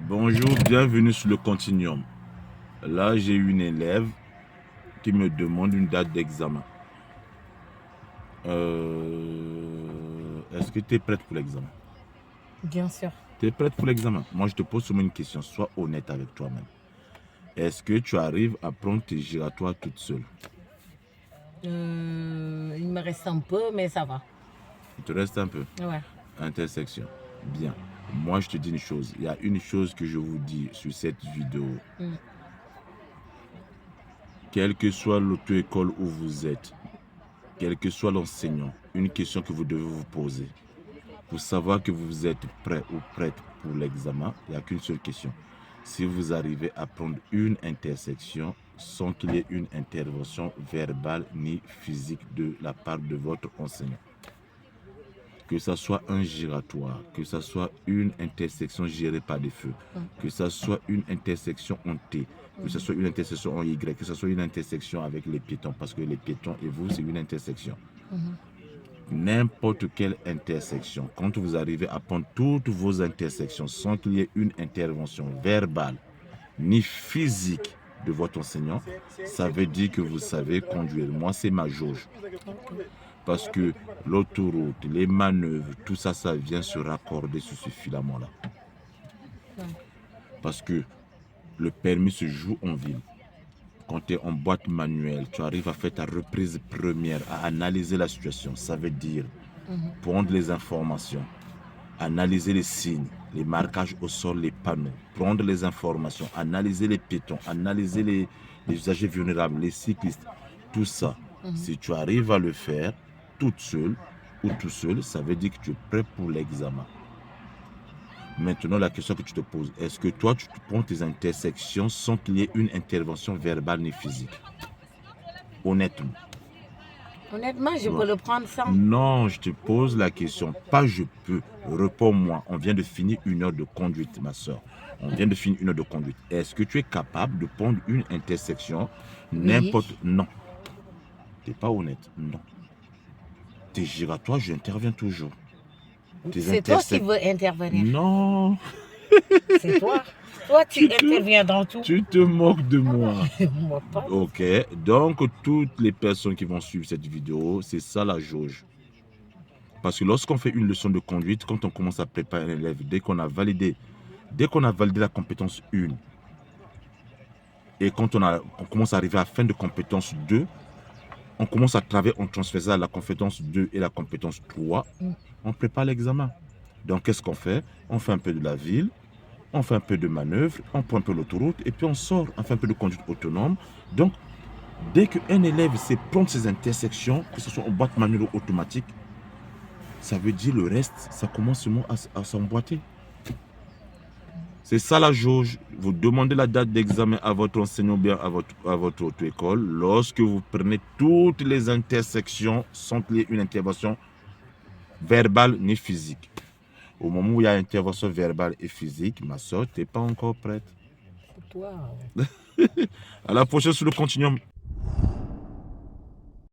Bonjour, bienvenue sur le Continuum. Là, j'ai une élève qui me demande une date d'examen. Est-ce que tu es prête pour l'examen? Bien sûr. Tu es prête pour l'examen? Moi, je te pose seulement une question. Sois honnête avec toi-même. Est-ce que tu arrives à prendre tes giratoires toute seule? Il me reste un peu, mais ça va. Il te reste un peu. Ouais. Intersection. Bien. Moi, je te dis une chose. Il y a une chose que je vous dis sur cette vidéo. Quelle que soit l'auto-école où vous êtes, quel que soit l'enseignant, une question que vous devez vous poser. Pour savoir que vous êtes prêt ou prête pour l'examen, il n'y a qu'une seule question. Si vous arrivez à prendre une intersection sans qu'il y ait une intervention verbale ni physique de la part de votre enseignant. Que ce soit un giratoire, que ce soit une intersection gérée par des feux, que ce soit une intersection en T, que ce soit une intersection en Y, que ce soit une intersection avec les piétons, parce que les piétons et vous, c'est une intersection. N'importe quelle intersection, quand vous arrivez à prendre toutes vos intersections sans qu'il y ait une intervention verbale ni physique de votre enseignant, ça veut dire que vous savez conduire. Moi, c'est ma jauge. Parce que l'autoroute, les manœuvres, tout ça, ça vient se raccorder sur ce filament-là. Parce que le permis se joue en ville. Quand tu es en boîte manuelle, tu arrives à faire ta reprise première, à analyser la situation. Ça veut dire prendre les informations, analyser les signes, les marquages au sol, les panneaux, prendre les informations, analyser les piétons, analyser les usagers vulnérables, les cyclistes, tout ça. Si tu arrives à le faire toute seule ou tout seul, ça veut dire que tu es prêt pour l'examen. Maintenant, la question que tu te poses, est-ce que toi, tu prends tes intersections sans qu'il y ait une intervention verbale ni physique? Honnêtement. Honnêtement, je peux le prendre sans. Non, je te pose la question. Pas je peux. Réponds-moi. On vient de finir une heure de conduite, ma soeur. On vient de finir une heure de conduite. Est-ce que tu es capable de prendre une intersection, n'importe... Oui. Non. Tu n'es pas honnête. Non. Tes giratoires, j'interviens toujours. C'est toi qui veux intervenir. Non. C'est toi. Toi, tu interviens dans tout. Tu te moques de moi. Moi pas. Ok. Donc, toutes les personnes qui vont suivre cette vidéo, c'est ça la jauge. Parce que lorsqu'on fait une leçon de conduite, quand on commence à préparer un élève, dès qu'on a validé la compétence 1, et quand on commence à arriver à la fin de compétence 2, on commence à travailler en transversal la compétence 2 et la compétence 3, on prépare l'examen. Donc, qu'est-ce qu'on fait? On fait un peu de la ville, on fait un peu de manœuvre, on prend un peu l'autoroute, et puis on sort, on fait un peu de conduite autonome. Donc, dès qu'un élève sait prendre ses intersections, que ce soit en boîte manuelle ou automatique, ça veut dire le reste, ça commence seulement à s'emboîter. C'est ça la jauge. Vous demandez la date d'examen à votre enseignant ou bien à votre auto-école lorsque vous prenez toutes les intersections sans qu'il y ait une intervention verbale ni physique. Au moment où il y a intervention verbale et physique, ma soeur, tu n'es pas encore prête. C'est toi. À la prochaine sur le Continuum.